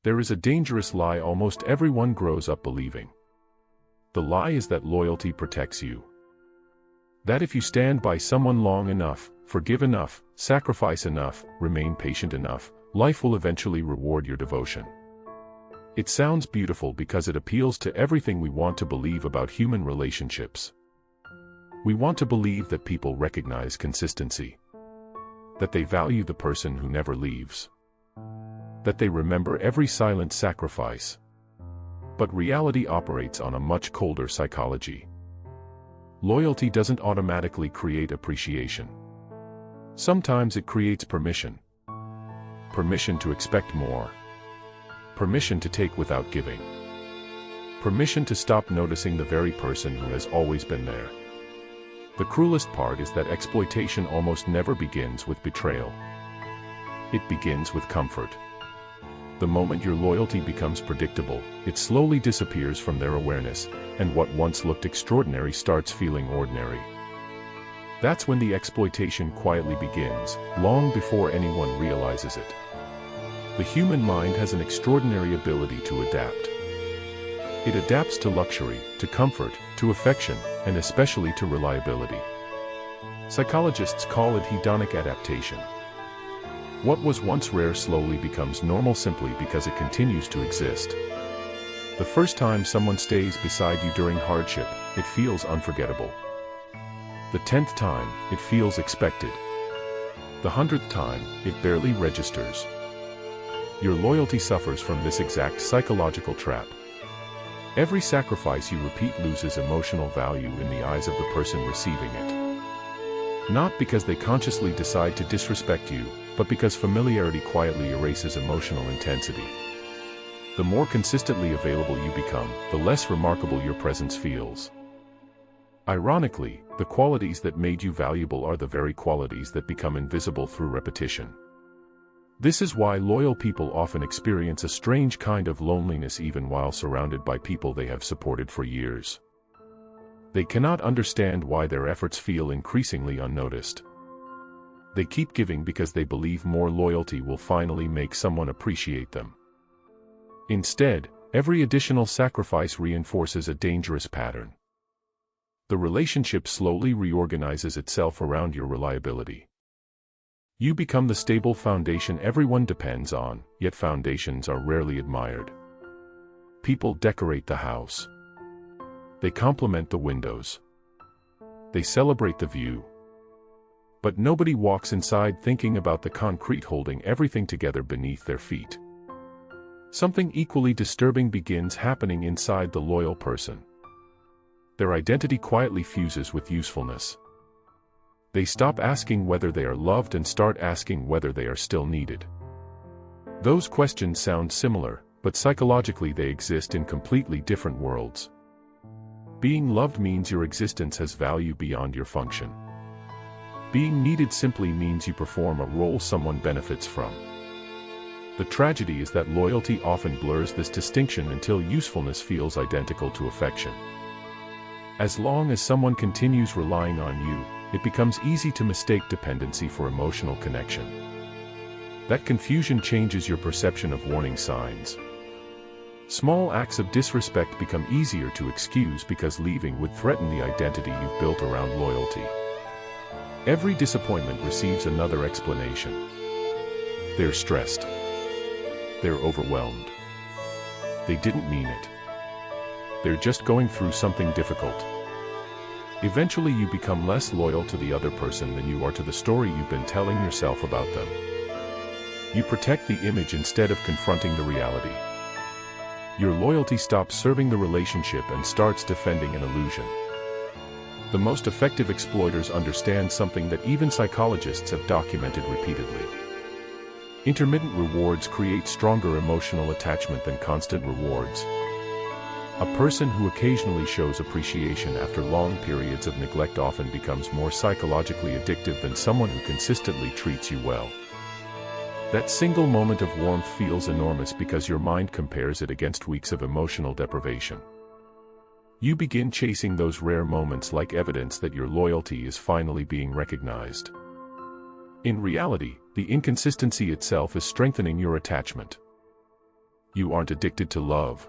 There is a dangerous lie almost everyone grows up believing. The lie is that loyalty protects you. That if you stand by someone long enough, forgive enough, sacrifice enough, remain patient enough, life will eventually reward your devotion. It sounds beautiful because it appeals to everything we want to believe about human relationships. We want to believe that people recognize consistency, that they value the person who never leaves, that they remember every silent sacrifice. But reality operates on a much colder psychology. Loyalty doesn't automatically create appreciation. Sometimes it creates permission. Permission to expect more. Permission to take without giving. Permission to stop noticing the very person who has always been there. The cruelest part is that exploitation almost never begins with betrayal. It begins with comfort. The moment your loyalty becomes predictable, it slowly disappears from their awareness, and what once looked extraordinary starts feeling ordinary. That's when the exploitation quietly begins, long before anyone realizes it. The human mind has an extraordinary ability to adapt. It adapts to luxury, to comfort, to affection, and especially to reliability. Psychologists call it hedonic adaptation. What was once rare slowly becomes normal simply because it continues to exist. The first time someone stays beside you during hardship, it feels unforgettable. The 10th time, it feels expected. The 100th time, it barely registers. Your loyalty suffers from this exact psychological trap. Every sacrifice you repeat loses emotional value in the eyes of the person receiving it. Not because they consciously decide to disrespect you, but because familiarity quietly erases emotional intensity. The more consistently available you become, the less remarkable your presence feels. Ironically, the qualities that made you valuable are the very qualities that become invisible through repetition. This is why loyal people often experience a strange kind of loneliness even while surrounded by people they have supported for years. They cannot understand why their efforts feel increasingly unnoticed. They keep giving because they believe more loyalty will finally make someone appreciate them. Instead, every additional sacrifice reinforces a dangerous pattern. The relationship slowly reorganizes itself around your reliability. You become the stable foundation everyone depends on, yet foundations are rarely admired. People decorate the house. They compliment the windows. They celebrate the view. But nobody walks inside thinking about the concrete holding everything together beneath their feet. Something equally disturbing begins happening inside the loyal person. Their identity quietly fuses with usefulness. They stop asking whether they are loved and start asking whether they are still needed. Those questions sound similar, but psychologically they exist in completely different worlds. Being loved means your existence has value beyond your function. Being needed simply means you perform a role someone benefits from. The tragedy is that loyalty often blurs this distinction until usefulness feels identical to affection. As long as someone continues relying on you, it becomes easy to mistake dependency for emotional connection. That confusion changes your perception of warning signs. Small acts of disrespect become easier to excuse because leaving would threaten the identity you've built around loyalty. Every disappointment receives another explanation. They're stressed. They're overwhelmed. They didn't mean it. They're just going through something difficult. Eventually you become less loyal to the other person than you are to the story you've been telling yourself about them. You protect the image instead of confronting the reality. Your loyalty stops serving the relationship and starts defending an illusion. The most effective exploiters understand something that even psychologists have documented repeatedly. Intermittent rewards create stronger emotional attachment than constant rewards. A person who occasionally shows appreciation after long periods of neglect often becomes more psychologically addictive than someone who consistently treats you well. That single moment of warmth feels enormous because your mind compares it against weeks of emotional deprivation. You begin chasing those rare moments like evidence that your loyalty is finally being recognized. In reality, the inconsistency itself is strengthening your attachment. You aren't addicted to love.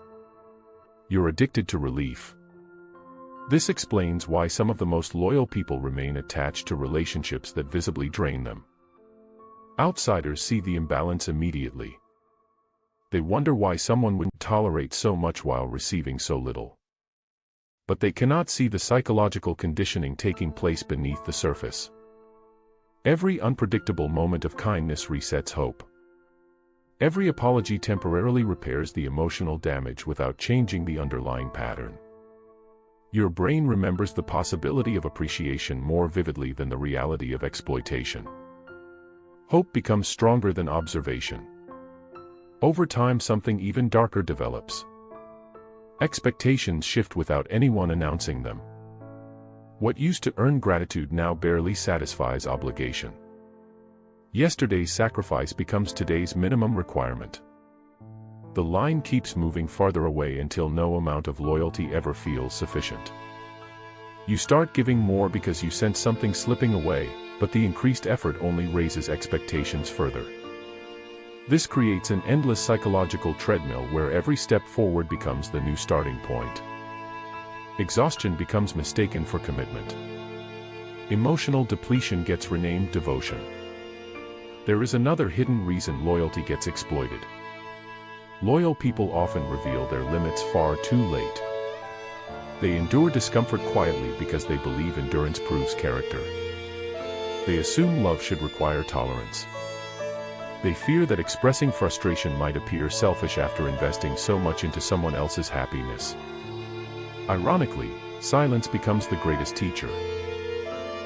You're addicted to relief. This explains why some of the most loyal people remain attached to relationships that visibly drain them. Outsiders see the imbalance immediately. They wonder why someone would tolerate so much while receiving so little. But they cannot see the psychological conditioning taking place beneath the surface. Every unpredictable moment of kindness resets hope. Every apology temporarily repairs the emotional damage without changing the underlying pattern. Your brain remembers the possibility of appreciation more vividly than the reality of exploitation. Hope becomes stronger than observation. Over time, something even darker develops. Expectations shift without anyone announcing them. What used to earn gratitude now barely satisfies obligation. Yesterday's sacrifice becomes today's minimum requirement. The line keeps moving farther away until no amount of loyalty ever feels sufficient. You start giving more because you sense something slipping away, but the increased effort only raises expectations further. This creates an endless psychological treadmill where every step forward becomes the new starting point. Exhaustion becomes mistaken for commitment. Emotional depletion gets renamed devotion. There is another hidden reason loyalty gets exploited. Loyal people often reveal their limits far too late. They endure discomfort quietly because they believe endurance proves character. They assume love should require tolerance. They fear that expressing frustration might appear selfish after investing so much into someone else's happiness. Ironically, silence becomes the greatest teacher.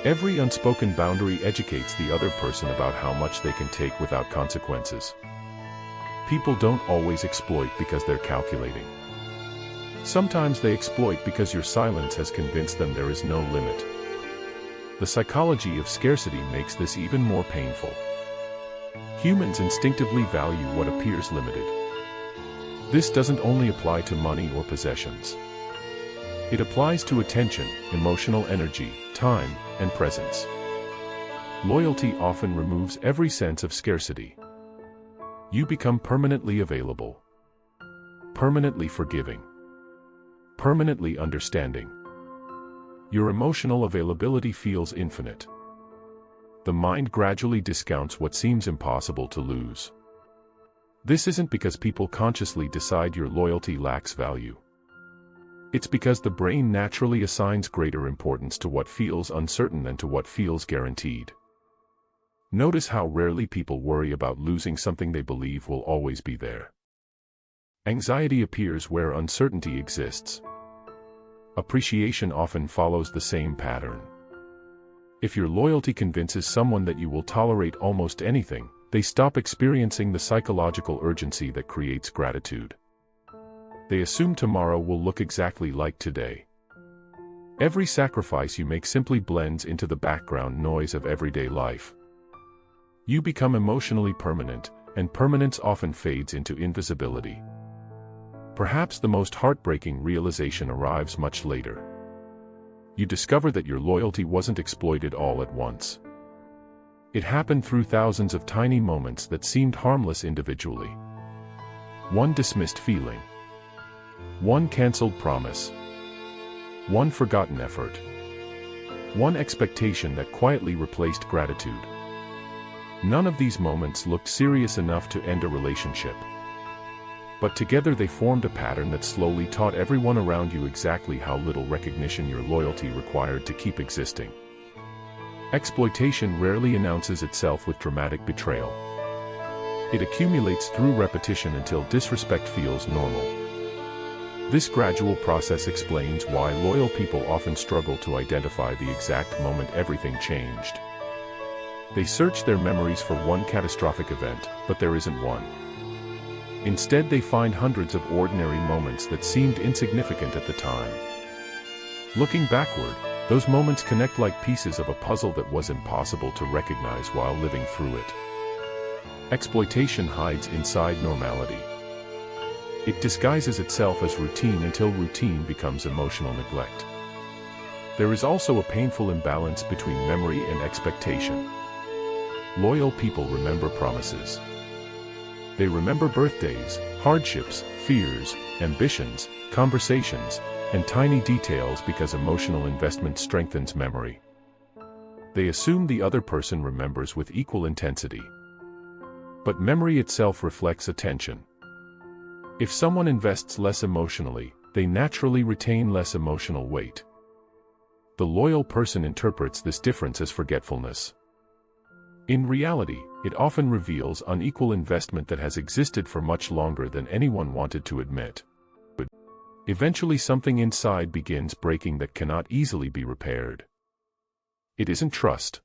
Every unspoken boundary educates the other person about how much they can take without consequences. People don't always exploit because they're calculating. Sometimes they exploit because your silence has convinced them there is no limit. The psychology of scarcity makes this even more painful. Humans instinctively value what appears limited. This doesn't only apply to money or possessions. It applies to attention, emotional energy, time, and presence. Loyalty often removes every sense of scarcity. You become permanently available, permanently forgiving, permanently understanding. Your emotional availability feels infinite. The mind gradually discounts what seems impossible to lose. This isn't because people consciously decide your loyalty lacks value. It's because the brain naturally assigns greater importance to what feels uncertain than to what feels guaranteed. Notice how rarely people worry about losing something they believe will always be there. Anxiety appears where uncertainty exists. Appreciation often follows the same pattern. If your loyalty convinces someone that you will tolerate almost anything, they stop experiencing the psychological urgency that creates gratitude. They assume tomorrow will look exactly like today. Every sacrifice you make simply blends into the background noise of everyday life. You become emotionally permanent, and permanence often fades into invisibility. Perhaps the most heartbreaking realization arrives much later. You discover that your loyalty wasn't exploited all at once. It happened through thousands of tiny moments that seemed harmless individually. One dismissed feeling. One canceled promise. One forgotten effort. One expectation that quietly replaced gratitude. None of these moments looked serious enough to end a relationship. But together they formed a pattern that slowly taught everyone around you exactly how little recognition your loyalty required to keep existing. Exploitation rarely announces itself with dramatic betrayal. It accumulates through repetition until disrespect feels normal. This gradual process explains why loyal people often struggle to identify the exact moment everything changed. They search their memories for one catastrophic event, but there isn't one. Instead, they find hundreds of ordinary moments that seemed insignificant at the time. Looking backward, those moments connect like pieces of a puzzle that was impossible to recognize while living through it. Exploitation hides inside normality. It disguises itself as routine until routine becomes emotional neglect. There is also a painful imbalance between memory and expectation. Loyal people remember promises. They remember birthdays, hardships, fears, ambitions, conversations, and tiny details because emotional investment strengthens memory. They assume the other person remembers with equal intensity. But memory itself reflects attention. If someone invests less emotionally, they naturally retain less emotional weight. The loyal person interprets this difference as forgetfulness. In reality, it often reveals unequal investment that has existed for much longer than anyone wanted to admit. Eventually something inside begins breaking that cannot easily be repaired. It isn't trust.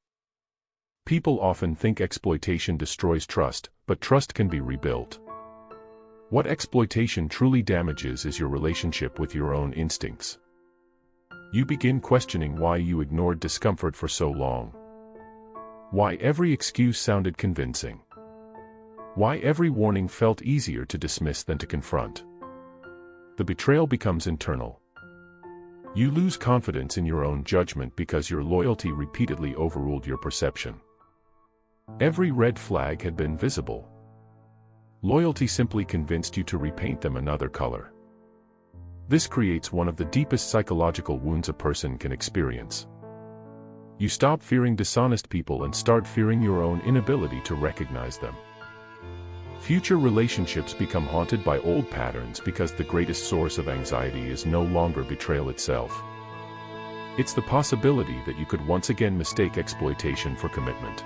People often think exploitation destroys trust, but trust can be rebuilt. What exploitation truly damages is your relationship with your own instincts. You begin questioning why you ignored discomfort for so long. Why every excuse sounded convincing. Why every warning felt easier to dismiss than to confront. The betrayal becomes internal. You lose confidence in your own judgment because your loyalty repeatedly overruled your perception. Every red flag had been visible. Loyalty simply convinced you to repaint them another color. This creates one of the deepest psychological wounds a person can experience. You stop fearing dishonest people and start fearing your own inability to recognize them. Future relationships become haunted by old patterns because the greatest source of anxiety is no longer betrayal itself. It's the possibility that you could once again mistake exploitation for commitment.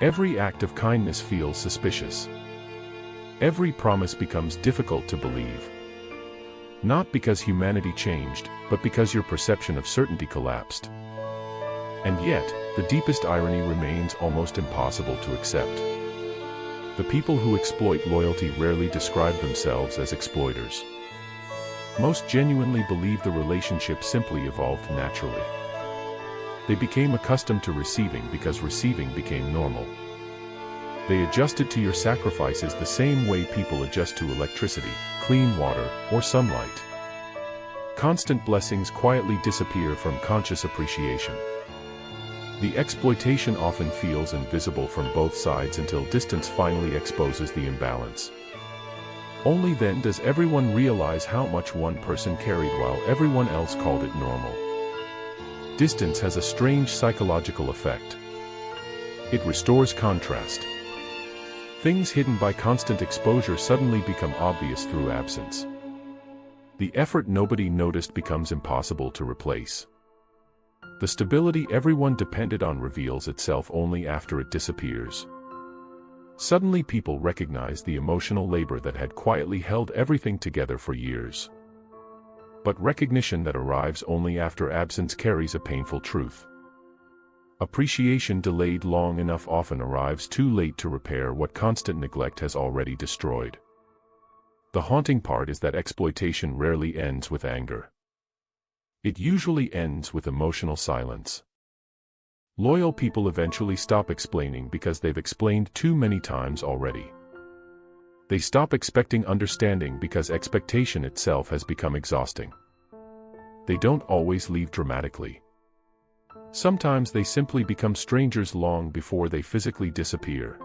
Every act of kindness feels suspicious. Every promise becomes difficult to believe. Not because humanity changed, but because your perception of certainty collapsed. And yet, the deepest irony remains almost impossible to accept. The people who exploit loyalty rarely describe themselves as exploiters. Most genuinely believe the relationship simply evolved naturally. They became accustomed to receiving because receiving became normal. They adjusted to your sacrifices the same way people adjust to electricity, clean water, or sunlight. Constant blessings quietly disappear from conscious appreciation. The exploitation often feels invisible from both sides until distance finally exposes the imbalance. Only then does everyone realize how much one person carried while everyone else called it normal. Distance has a strange psychological effect. It restores contrast. Things hidden by constant exposure suddenly become obvious through absence. The effort nobody noticed becomes impossible to replace. The stability everyone depended on reveals itself only after it disappears. Suddenly people recognize the emotional labor that had quietly held everything together for years. But recognition that arrives only after absence carries a painful truth. Appreciation delayed long enough often arrives too late to repair what constant neglect has already destroyed. The haunting part is that exploitation rarely ends with anger. It usually ends with emotional silence. Loyal people eventually stop explaining because they've explained too many times already. They stop expecting understanding because expectation itself has become exhausting. They don't always leave dramatically. Sometimes they simply become strangers long before they physically disappear.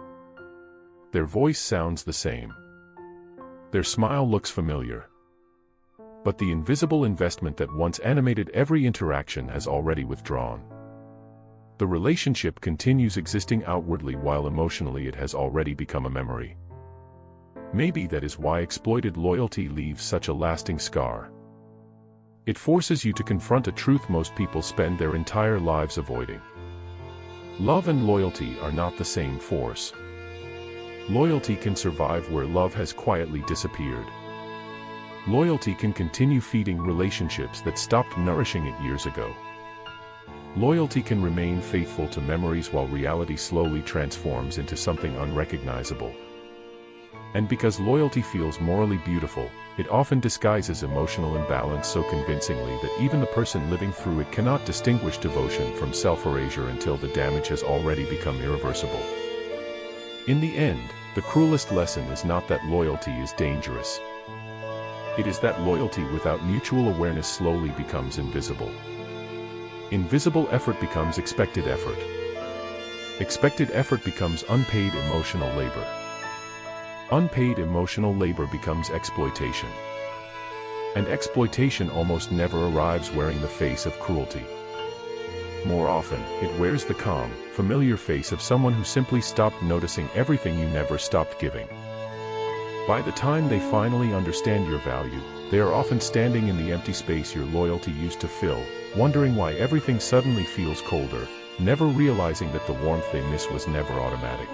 Their voice sounds the same. Their smile looks familiar. But the invisible investment that once animated every interaction has already withdrawn. The relationship continues existing outwardly while emotionally it has already become a memory. Maybe that is why exploited loyalty leaves such a lasting scar. It forces you to confront a truth most people spend their entire lives avoiding. Love and loyalty are not the same force. Loyalty can survive where love has quietly disappeared. Loyalty can continue feeding relationships that stopped nourishing it years ago. Loyalty can remain faithful to memories while reality slowly transforms into something unrecognizable. And because loyalty feels morally beautiful, it often disguises emotional imbalance so convincingly that even the person living through it cannot distinguish devotion from self-erasure until the damage has already become irreversible. In the end, the cruelest lesson is not that loyalty is dangerous. It is that loyalty without mutual awareness slowly becomes invisible. Invisible effort becomes expected effort. Expected effort becomes unpaid emotional labor. Unpaid emotional labor becomes exploitation. And exploitation almost never arrives wearing the face of cruelty. More often, it wears the calm, familiar face of someone who simply stopped noticing everything you never stopped giving. By the time they finally understand your value, they are often standing in the empty space your loyalty used to fill, wondering why everything suddenly feels colder, never realizing that the warmth they miss was never automatic.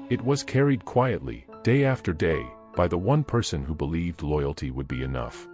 It was carried quietly, day after day, by the one person who believed loyalty would be enough.